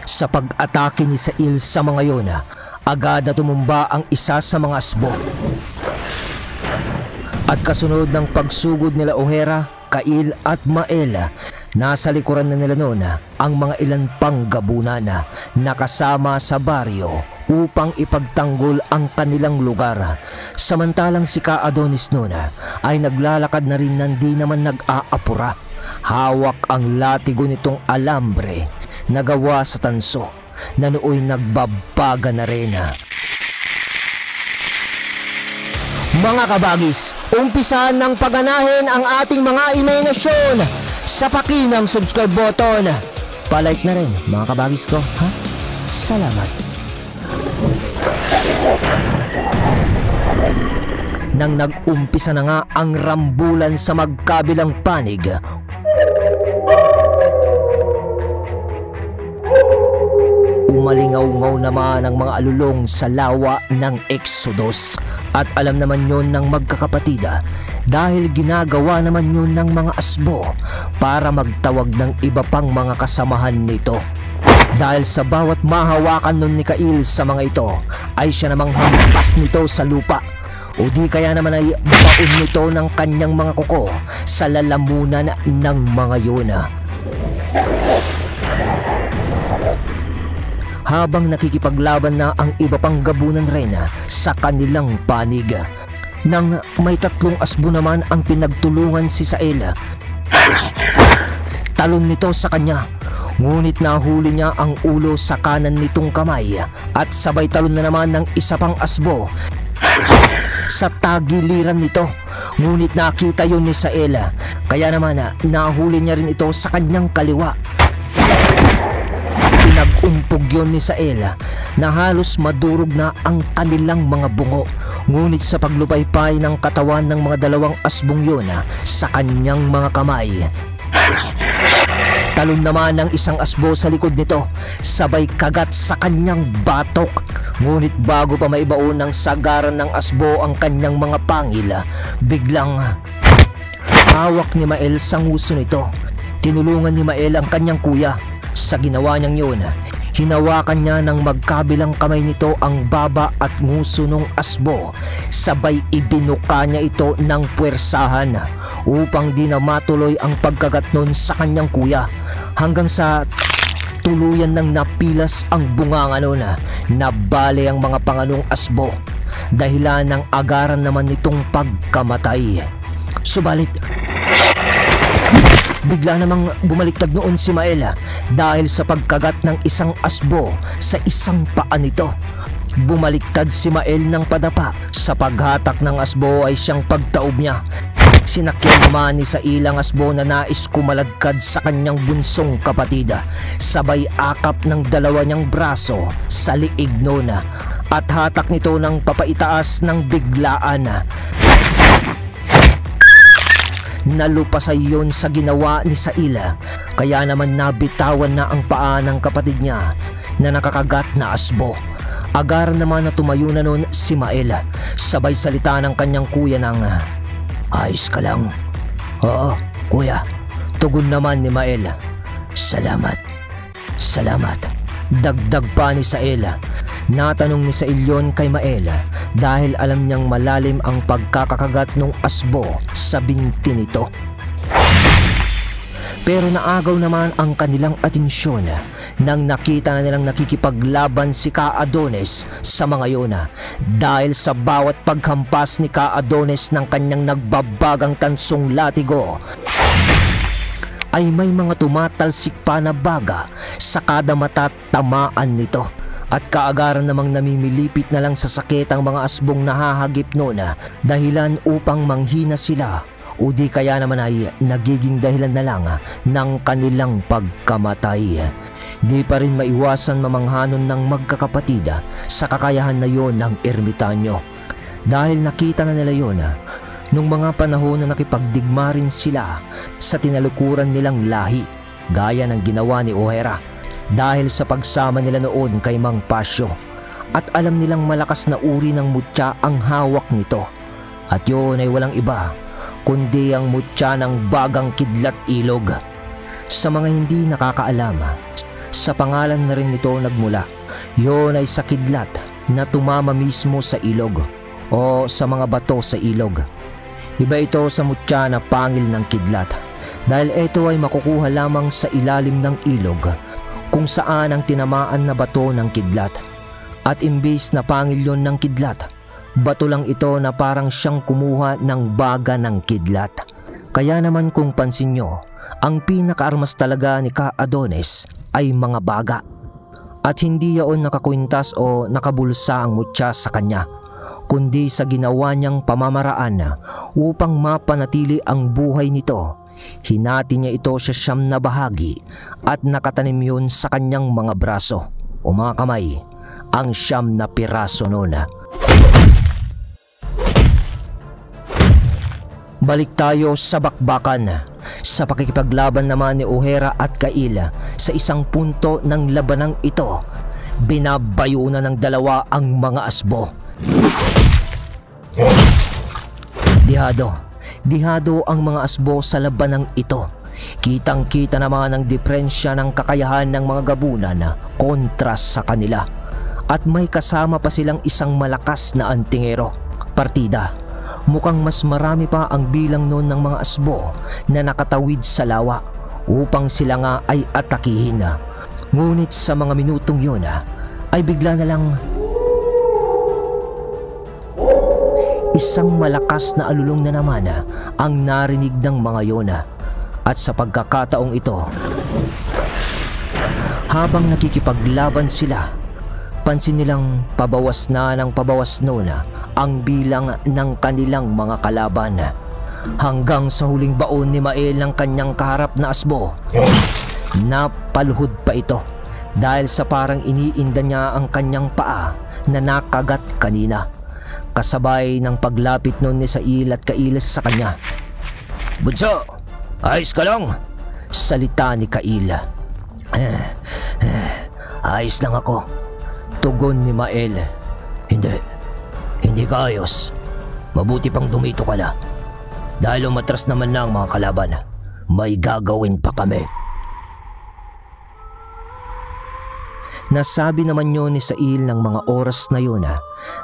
Sa pag-atake ni Sail sa mga yon, agad na tumumba ang isa sa mga asbo. At kasunod ng pagsugod nila O'Hara, Kail at Mael, nasa likuran na nila noon ang mga ilan pang gabunan na kasama sa baryo upang ipagtanggol ang kanilang lugar. Samantalang si Ka Adonis noon ay naglalakad na rin nang di naman nag-aapura. Hawak ang latigo nitong alambre na gawa sa tanso na nooy nagbabaga na rin. Mga kabagis, umpisahan ng paganahin ang ating mga imahinasyon sa paki ng subscribe button. Palike na rin mga kabagis ko, ha? Salamat. Nang nag-umpisa na nga ang rambulan sa magkabilang panig, umalingaw-ngaw naman ang mga alulong sa lawa ng Exodus. At alam naman yon ng magkakapatida dahil ginagawa naman yun ng mga asbo para magtawag ng iba pang mga kasamahan nito. Dahil sa bawat mahawakan nun ni Kail sa mga ito ay siya namang hampas nito sa lupa o di kaya naman ay baon nito ng kanyang mga kuko sa lalamunan ng mga yun. Habang nakikipaglaban na ang iba pang gabunan rin sa kanilang panig. Nang may tatlong asbo naman ang pinagtulungan si Sail, talon nito sa kanya, ngunit nahuli niya ang ulo sa kanan nitong kamay at sabay talon na naman ng isa pang asbo sa tagiliran nito, ngunit nakita yun ni Sail, kaya naman nahuli niya rin ito sa kanyang kaliwa. Pinag-umpog yun ni Sail na halos madurog na ang kanilang mga bungo, ngunit sa paglupaypay ng katawan ng mga dalawang asbong yun sa kanyang mga kamay, talon naman ng isang asbo sa likod nito, sabay kagat sa kanyang batok, ngunit bago pa maibaon ng sagaran ng asbo ang kanyang mga pangil, biglang hawak ni Mael sa nguso nito. Tinulungan ni Mael ang kanyang kuya. Sa ginawa niyang yun, hinawakan niya ng magkabilang kamay nito ang baba at nguso ng asbo, sabay ibinuka niya ito ng puwersahan upang di na matuloy ang pagkagat nun sa kanyang kuya, hanggang sa tuluyan ng napilas ang bunganga nun. Nabali ang mga panganong asbo, dahilan ng agaran naman nitong pagkamatay. Subalit bigla namang bumaliktad noon si Mael dahil sa pagkagat ng isang asbo sa isang paa nito. Bumaliktad si Mael ng padapa. Sa paghatak ng asbo ay siyang pagtaob niya. Sinakyan naman ni Sail ang asbo na nais kumaladkad sa kanyang bunsong kapatid, sabay akap ng dalawa niyang braso sa liig noon at hatak nito ng papaitaas ng biglaan. Nalupasay yon sa ginawa ni Sail, kaya naman nabitawan na ang paa ng kapatid niya na nakakagat na asbo. Agar naman na tumayo na nun si Mael, sabay salita ng kanyang kuya ng, "Ayos ka lang?" "Oo, kuya." Tugon naman ni Mael, "Salamat, salamat." Dagdag pa ni Sail. Natanong ni Sail yon kay Mael dahil alam niyang malalim ang pagkakakagat ng asbo sa binti nito. Pero naagaw naman ang kanilang atensyon nang nakita na nilang nakikipaglaban si Ka Adonis sa mga yun, dahil sa bawat paghampas ni Ka Adonis ng kanyang nagbabagang tansong latigo ay may mga tumatalsik pa na baga sa kada mata tamaan nito. At kaagaran namang namimilipit na lang sa sakit ang mga asbong nahahagip noon, dahilan upang manghina sila o di kaya naman ay nagiging dahilan na lang ng kanilang pagkamatay. Di pa rin maiwasan mamanghanon ng magkakapatid sa kakayahan na yon ng ermitanyo, dahil nakita na nila yon nung mga panahon na nakipagdigma rin sila sa tinalukuran nilang lahi, gaya ng ginawa ni O'Hara, dahil sa pagsama nila noon kay Mang Pasyo, at alam nilang malakas na uri ng mutya ang hawak nito, at yun ay walang iba kundi ang mutya ng bagang kidlat ilog. Sa mga hindi nakakaalam, sa pangalan na rin nito nagmula. Yon ay sa kidlat na tumama mismo sa ilog o sa mga bato sa ilog. Iba ito sa mutya na pangil ng kidlat dahil ito ay makukuha lamang sa ilalim ng ilog kung saan ang tinamaan na bato ng kidlat. At imbis na pangil yon ng kidlat, bato lang ito na parang siyang kumuha ng baga ng kidlat. Kaya naman kung pansin nyo, ang pinakaarmas talaga ni Ka-Adonis ay mga baga. At hindi yaon nakakwintas o nakabulsa ang mutya sa kanya, kundi sa ginawa niyang pamamaraan upang mapanatili ang buhay nito. Hinati niya ito sa 9 na bahagi at nakatanim yun sa kanyang mga braso o mga kamay, ang 9 na piraso noon. Balik tayo sa bakbakan. Sa pakikipaglaban naman ni Ohera at Kail sa isang punto ng labanang ito, binabayunan ng dalawa ang mga asbo. Dihado ang mga asbo sa labanang ito. Kitang-kita naman ang diferensya ng kakayahan ng mga gabunan kontra sa kanila. At may kasama pa silang isang malakas na antingero. Partida. Mukhang mas marami pa ang bilang noon ng mga asbo na nakatawid sa lawa upang sila nga ay atakihin. Ngunit sa mga minutong yun ay bigla na lang isang malakas na alulong na naman ang narinig ng mga yun. At sa pagkakataong ito, habang nakikipaglaban sila, pansin nilang pabawas na ng pabawas noon ang bilang ng kanilang mga kalaban. Hanggang sa huling baon ni Mael ng kanyang kaharap na asbo, napaluhod pa ito dahil sa parang iniinda niya ang kanyang paa na nakagat kanina. Kasabay ng paglapit noon ni Sail at Kail sa kanya. "Bunso, ayos ka lang?" salita ni Kail. "Ayos lang ako," tugon ni Mael. Hindi ka ayos. Mabuti pang dumito ka na. Dahil umatras naman na ang mga kalaban, may gagawin pa kami. Nasabi naman yun ni Sail ng mga oras na yun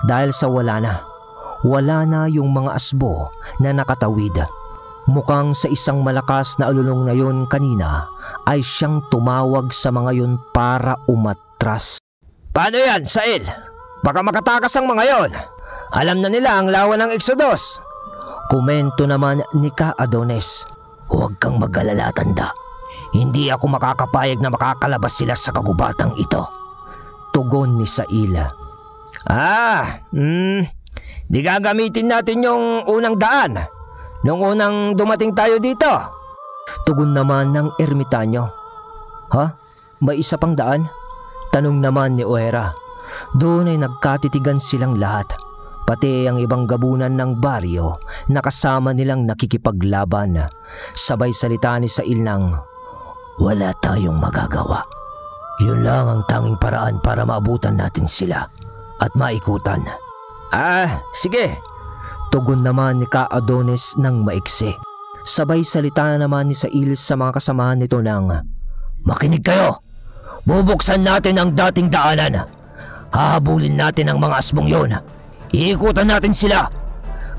dahil sa wala na yung mga asbo na nakatawid. Mukhang sa isang malakas na alulong na yun kanina ay siyang tumawag sa mga yun para umatras. "Paano yan, Sail? Baka makatakas ang mga yon. Alam na nila ang lawan ng Exodus." Komento naman ni Ka-Adonis. "Huwag kang mag-alala, tanda. Hindi ako makakapayag na makakalabas sila sa kagubatang ito," tugon ni Sail. Di gagamitin natin yung unang daan nung unang dumating tayo dito," tugon naman ng ermitanyo. "Ha? May isa pang daan?" tanong naman ni Ohera. Doon ay nagkatitigan silang lahat, pati ang ibang gabunan ng baryo na kasama nilang nakikipaglaban. Sabay salita ni Sail ng, "Wala tayong magagawa. Yun lang ang tanging paraan para maabutan natin sila at maikutan." Sige," tugon naman ni Ka-Adonis ng maiksi. Sabay salita naman ni Sail sa mga kasamahan nito ng, "Makinig kayo! Bubuksan natin ang dating daanan. Hahabulin natin ang mga asbong yon. Iikutan natin sila.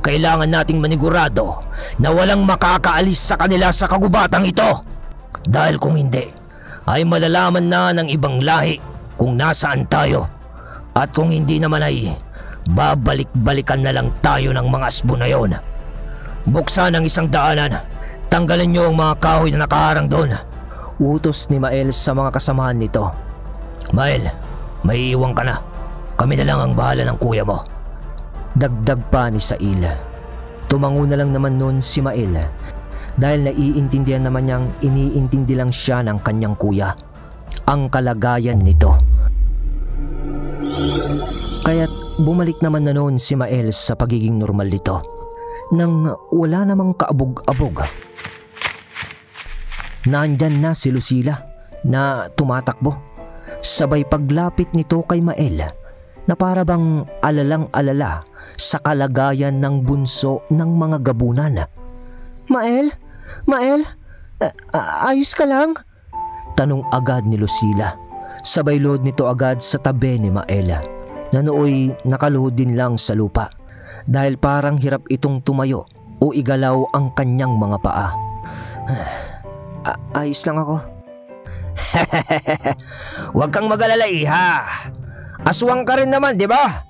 Kailangan nating manigurado na walang makakaalis sa kanila sa kagubatang ito. Dahil kung hindi, ay malalaman na ng ibang lahi kung nasaan tayo. At kung hindi naman ay babalik-balikan na lang tayo ng mga asbo na yon. Buksan ang isang daanan. Tanggalin niyo ang mga kahoy na nakaharang doon," utos ni Mael sa mga kasamahan nito. "Mael, may iwan ka na. Kami na lang ang bahala ng kuya mo," dagdag pa ni Sail. Tumango na lang naman noon si Mael dahil naiintindihan naman niyang iniintindi lang siya ng kanyang kuya ang kalagayan nito. Kaya't bumalik naman na noon si Mael sa pagiging normal nito nang wala namang kaabog-abog. Nandyan na si Lucila na tumatakbo. Sabay paglapit nito kay Mael na para bang alalang-alala sa kalagayan ng bunso ng mga gabunan. Mael? Ayos ka lang? Tanong agad ni Lucila. Sabay load nito agad sa tabi ni Maela na nooy nakaluhod din lang sa lupa dahil parang hirap itong tumayo o igalaw ang kanyang mga paa. Ayos lang ako. Huwag kang mag-alala, iha. Aswang ka rin naman, di ba?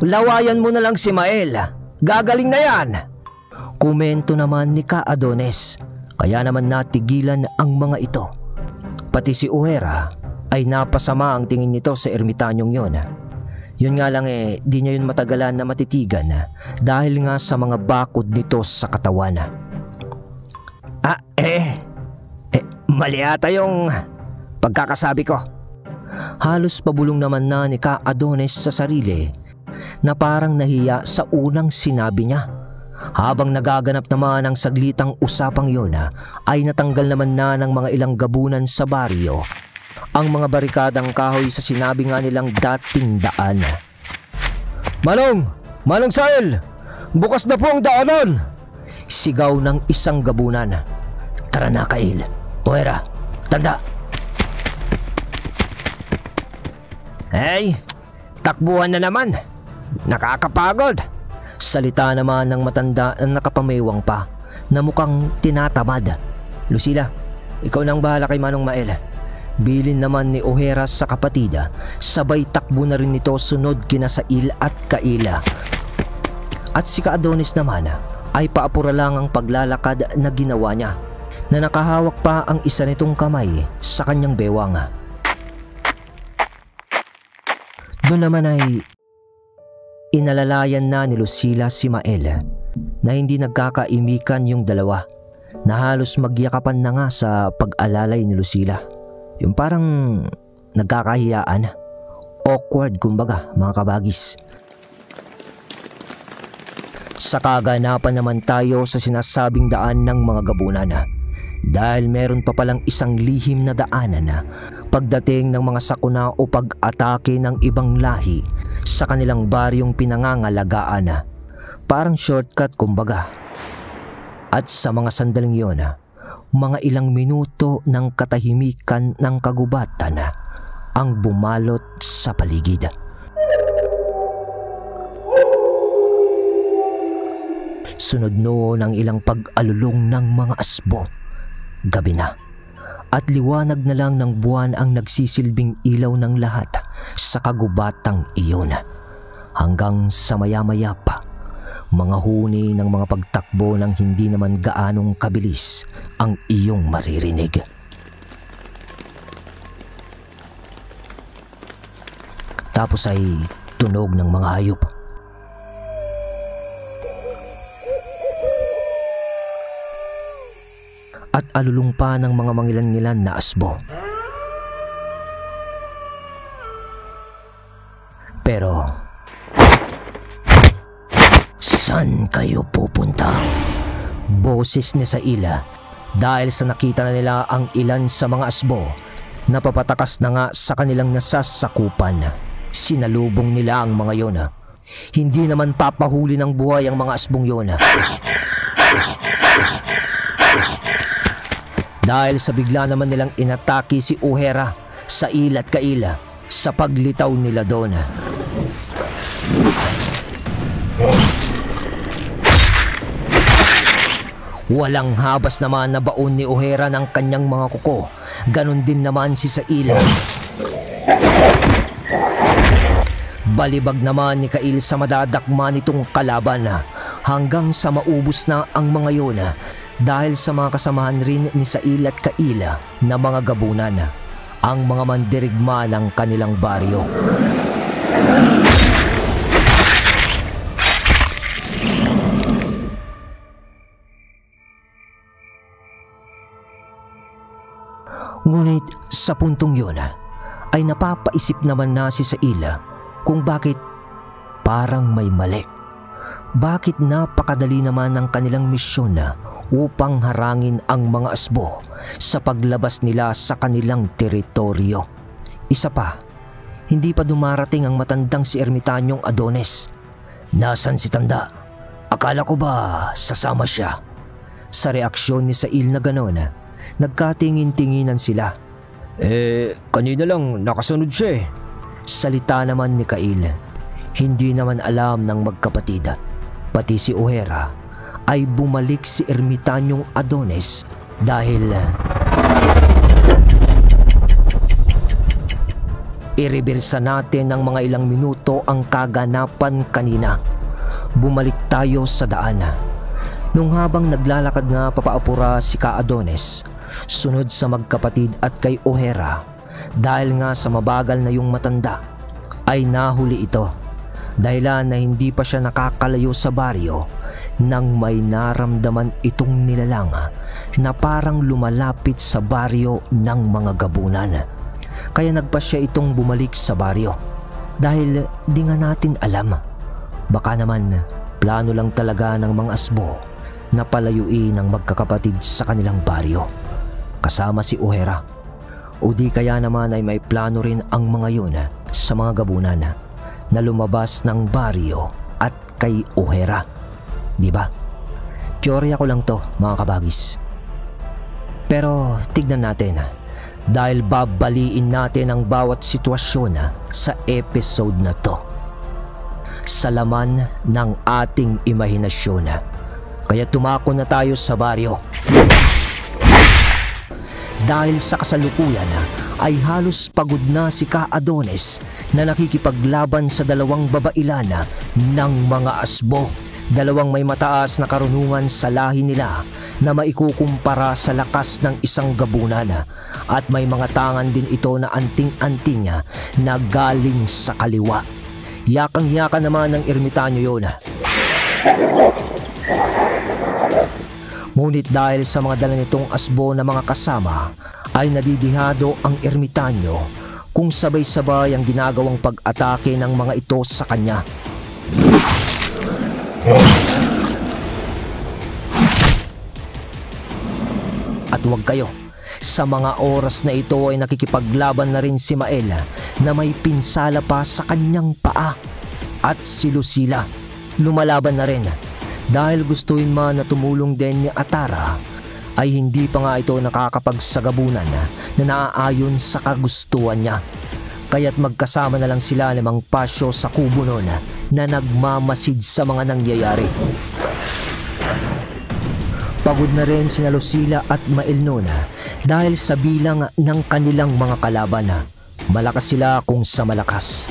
Lawayan mo na lang si Maela. Gagaling na yan. Komento naman ni Ka Adonis. Kaya naman natigilan ang mga ito. Pati si Uhera ay napasama ang tingin nito sa ermitanyong yon. Yun nga lang di niya yun matagalan na matitigan dahil nga sa mga bakod nito sa katawan. Mali ata yung pagkakasabi ko. Halos pabulong naman na ni Ka Adonis sa sarili na parang nahiya sa unang sinabi niya. Habang nagaganap naman ang saglitang usapang yun ay natanggal naman na ng mga ilang gabunan sa baryo ang mga barikadang kahoy sa sinabi nga nilang dating daan. Manong Sael! Bukas na po ang daanan! Sigaw ng isang gabunan. Tara na, Kail. Uhera, tanda! Hey, takbuhan na naman. Nakakapagod. Salita naman ng matanda na nakapamewang pa na mukhang tinatamad. Lucila, ikaw nang bahala kay Manong Mael. Bilin naman ni Uhera sa kapatida. Sabay takbo na rin nito sunod kina Sail at Kaila. At si Ka Adonis naman ay paapura lang ang paglalakad na ginawa niya na nakahawak pa ang isa nitong kamay sa kanyang bewang. Doon naman ay inalalayan na ni Lucila si Mael na hindi nagkakaimikan yung dalawa na halos magyakapan na nga sa pag-alalay ni Lucila. Yung parang nagkakahiyaan. Awkward kumbaga, mga kabagis. Sa kaganapan naman tayo sa sinasabing daan ng mga gabunan dahil meron pa palang isang lihim na daanan pagdating ng mga sakuna o pag-atake ng ibang lahi sa kanilang baryong pinangangalagaan. Parang shortcut kumbaga. At sa mga sandaling yun, mga ilang minuto ng katahimikan ng kagubatan ang bumalot sa paligid. Sunod noon ang ilang pag-alulong ng mga asbo. Gabi na at liwanag na lang ng buwan ang nagsisilbing ilaw ng lahat sa kagubatang iyon. Hanggang sa maya-maya pa, mga huni ng mga pagtakbo ng hindi naman gaanong kabilis ang iyong maririnig. Tapos ay tunog ng mga hayop. At alulong pa ng mga mangilan-ngilan na asbo. Pero, saan kayo pupunta? Boses ni Saila dahil sa nakita na nila ang ilan sa mga asbo na papatakas na nga sa kanilang nasasakupan. Sinalubong nila ang mga yon. Hindi naman papahuli ng buhay ang mga asbong yon. Dahil sa bigla naman nilang inatake si Uhera, Sail at Kaila sa paglitaw nila doon. Walang habas naman na baon ni Uhera ng kanyang mga kuko. Ganon din naman si Sail. Balibag naman ni Kail sa madadakma nitong kalaban hanggang sa maubos na ang mga yon. Dahil sa mga kasamahan rin ni Sail at Kaila na mga gabunan, ang mga mandirigma ng kanilang baryo. Ngunit sa puntong yun ay napapaisip naman na si Sail kung bakit parang may mali. Bakit napakadali naman ang kanilang misyon upang harangin ang mga asbo sa paglabas nila sa kanilang teritoryo. Isa pa, hindi pa dumarating ang matandang si Ermitanyong Adonis. Nasaan si Tanda? Akala ko ba sasama siya? Sa reaksyon ni Sail na ganon, nagkatingin-tinginan sila. Kanina lang nakasunod siya eh. Salita naman ni Kail. Hindi naman alam ng magkapatid. Pati si O'Hara ay bumalik si Ermitanyong Adonis dahil i-reversa natin ng mga ilang minuto ang kaganapan kanina. Bumalik tayo sa daan. Nung habang naglalakad nga papaapura si Ka Adonis, sunod sa magkapatid at kay O'Hara, dahil nga sa mabagal na yung matanda, ay nahuli ito. Dahilan na hindi pa siya nakakalayo sa baryo nang may naramdaman itong nilalang na parang lumalapit sa baryo ng mga gabunan. Kaya nagpasya itong bumalik sa baryo dahil di nga natin alam. Baka naman plano lang talaga ng mga asbo na palayuin ang magkakapatid sa kanilang baryo kasama si O'Hara. O di kaya naman ay may plano rin ang mga yun sa mga gabunan na lumabas ng baryo at kay O'Hara. Diba? Teorya ko lang to mga kabagis. Pero tignan natin dahil babaliin natin ang bawat sitwasyon sa episode na to sa laman ng ating imahinasyon. Kaya tumako na tayo sa baryo. Dahil sa kasalukuyan ay halos pagod na si Ka Adonis na nakikipaglaban sa dalawang babailan ng mga asbo. Dalawang may mataas na karunungan sa lahi nila na maikukumpara sa lakas ng isang gabunan, at may mga tangan din ito na anting-anting na galing sa kaliwa. Yakang-yaka naman ng ermitanyo yun. Ngunit dahil sa mga dala nitong asbo na mga kasama ay nadidihado ang ermitanyo kung sabay-sabay ang ginagawang pag-atake ng mga ito sa kanya. At huwag kayo, sa mga oras na ito ay nakikipaglaban na rin si Mael na may pinsala pa sa kanyang paa, at si Lucila lumalaban na rin dahil gustuin man na tumulong din ni Atara ay hindi pa nga ito nakakapagsagabunan na naaayon sa kagustuhan niya. Kaya't magkasama na lang sila limang pasyo sa kubo noon na nagmamasid sa mga nangyayari. Pagod na rin sina Lucila at Mael noon dahil sa bilang ng kanilang mga kalaban. Malakas sila kung sa malakas.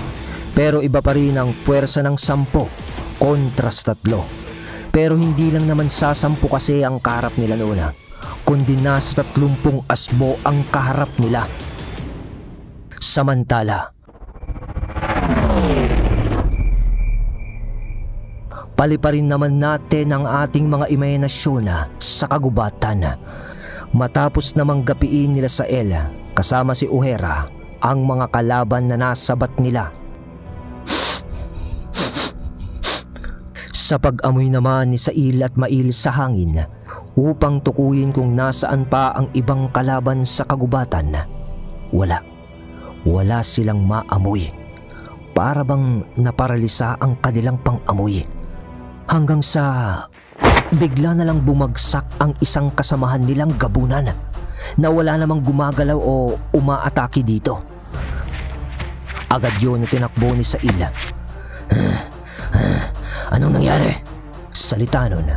Pero iba pa rin ang puwersa ng 10 kontra sa 3. Pero hindi lang naman sa 10 kasi ang kaharap nila noon, kundi nasa 30 asbo ang kaharap nila. Samantala, paliparin naman natin ang ating mga imahinasyon sa kagubatan. Matapos namang gapiin nila Sael kasama si O'Hara ang mga kalaban na nasabat nila. Sa pag-amoy naman ni Sail at Mail sa hangin upang tukuyin kung nasaan pa ang ibang kalaban sa kagubatan, wala silang maamoy. Para bang naparalisa ang kanilang pang-amoy. Hanggang sa bigla na lang bumagsak ang isang kasamahan nilang gabunan na wala namang gumagalaw o umaatake dito. Agad yun na tinakbo ni Sail. Anong nangyari? Salita nun.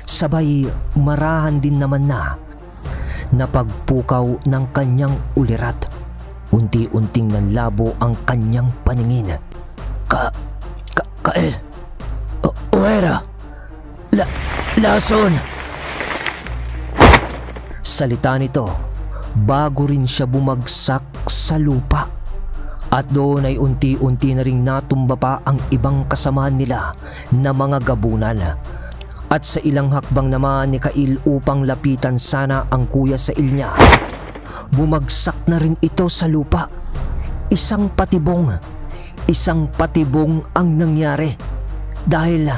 Sabay marahan din naman na napagpukaw ng kanyang ulirat. Unti-unting nanlabo ang kanyang paningin. Kael! O'Hara! Lason! Salita nito bago rin siya bumagsak sa lupa. At doon ay unti-unti na ring natumba pa ang ibang kasamahan nila na mga gabunan. At sa ilang hakbang naman ni Kail upang lapitan sana ang kuya Sail niya, bumagsak na rin ito sa lupa. Isang patibong ang nangyari dahil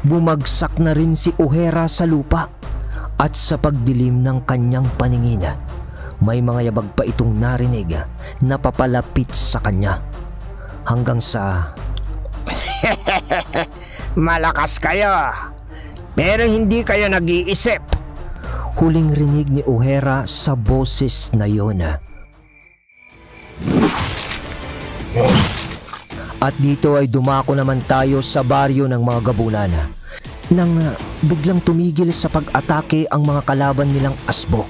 bumagsak na rin si O'Hara sa lupa. At sa pagdilim ng kanyang paningin, may mga yabag pa itong narinig na papalapit sa kanya. Hanggang sa Malakas kayo. pero hindi kayo nag-iisip. Huling rinig ni O'Hara sa boses na yun. At dito ay dumako naman tayo sa baryo ng mga gabunan. Nang biglang tumigil sa pag-atake ang mga kalaban nilang asbo.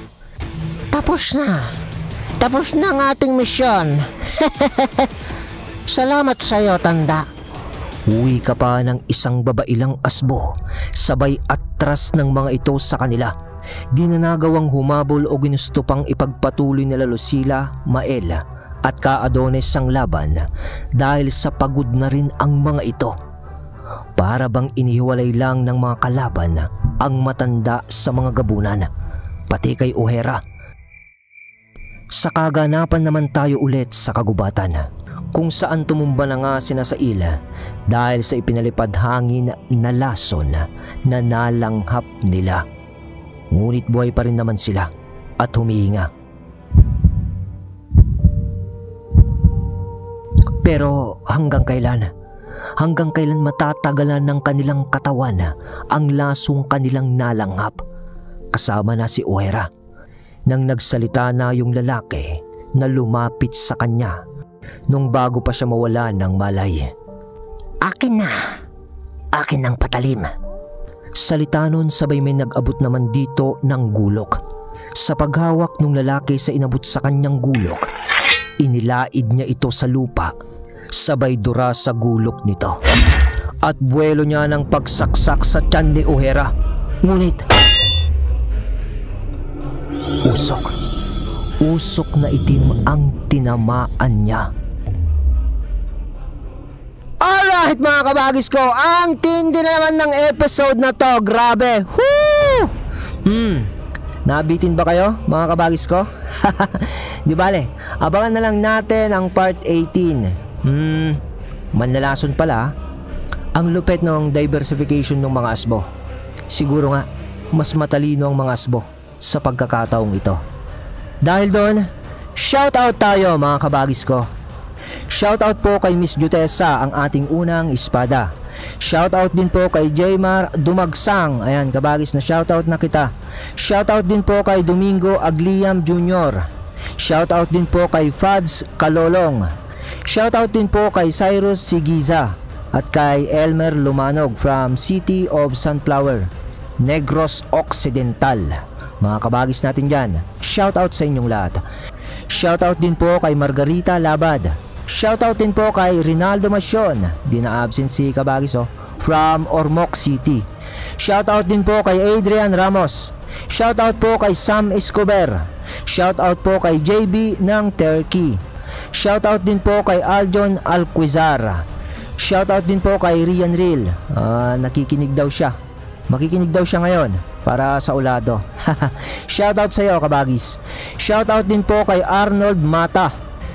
Tapos na ang ating misyon. Salamat sa iyo, tanda. Uwi ka pa ng isang babailang asbo, sabay atras ng mga ito sa kanila. Di na nagawang humabol o ginusto pang ipagpatuloy nila Lucila, Mael at Ka Adones ang laban dahil sa pagod na rin ang mga ito. Para bang inihiwalay lang ng mga kalaban ang matanda sa mga gabunan, pati kay O'Hara. Sa kaganapan naman tayo ulit sa kagubatan, kung saan tumumba na nga sina Sail dahil sa ipinalipad hangin na lason na nalanghap nila. Ngunit buhay pa rin naman sila at humihinga. Pero hanggang kailan? Hanggang kailan matatagalan ng kanilang katawan ang lasong kanilang nalanghap? Kasama na si O'Hara. Nang nagsalita na yung lalaki na lumapit sa kanya nung bago pa siya mawala ng malay. Akin ang patalim. Salita nun sabay may nag-abot naman dito ng gulok. Sa paghawak ng lalaki sa inabot sa kanyang gulok, inilaid niya ito sa lupa, sabay dura sa gulok nito. At buwelo niya ng pagsaksak sa tiyan ni O'Hara. Ngunit usok na itim ang tinamaan niya. Alright mga kabagis ko, ang tindi naman ng episode na to. Grabe. Woo! Nabitin ba kayo mga kabagis ko? Di bale, abangan na lang natin ang part 18. Manlalason pala. Ang lupet ng diversification ng mga asbo. Siguro nga, mas matalino ang mga asbo sa pagkakataong ito. Dahil doon, shoutout tayo mga kabagis ko. Shoutout po kay Miss Jutesa, ang ating unang espada. Shoutout din po kay Jaymar Dumagsang. Ayan kabagis, na shoutout na kita. Shoutout din po kay Domingo Agliam Jr. Shoutout din po kay Fads Kalolong. Shoutout din po kay Cyrus Sigiza at kay Elmer Lumanog from City of Sunflower, Negros Occidental. Mga kabagis natin dyan, shoutout sa inyong lahat. Shoutout din po kay Margarita Labad. Shoutout din po kay Rinaldo Masyon, di na absent si kabagis from Ormoc City. Shoutout din po kay Adrian Ramos. Shoutout po kay Sam Escobar. Shoutout po kay JB ng Turkey. Shoutout din po kay Aljon Alquizar. Shoutout din po kay Rian Real. Nakikinig daw siya. Makikinig daw siya ngayon para sa ulado. Shoutout sa iyo kabagis. Shoutout din po kay Arnold Mata.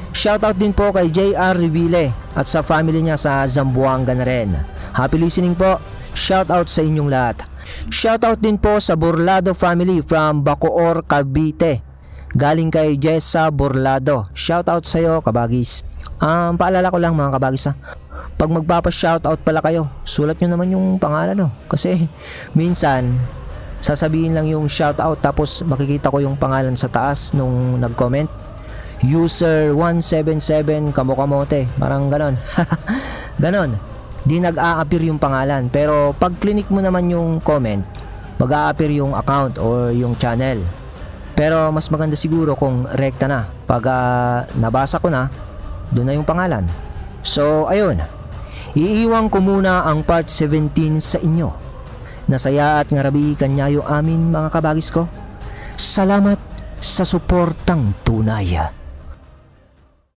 Shoutout din po kay JR Reville at sa family niya sa Zamboanga na rin. Happy listening po. Shoutout sa inyong lahat. Shoutout din po sa Burlado family from Bacoor, Cavite. Galing kay Jessa Burlado. Shoutout sa iyo kabagis. Paalala ko lang mga kabagis pag magpapa-shoutout pala kayo, sulat nyo naman yung pangalan Kasi minsan sasabihin lang yung shoutout tapos makikita ko yung pangalan sa taas nung nag-comment. User 177 Kamokamote, parang ganon. Ganon. Di nag-a-appear yung pangalan, pero pag clinic mo naman yung comment, mag-a-appear yung account or yung channel. Pero mas maganda siguro kung rekta na. Pag nabasa ko na, doon na yung pangalan. So ayun, iiwan ko muna ang part 17 sa inyo. Nasaya at ngarabi kanyayo amin mga kabagis ko. Salamat sa suportang tunay.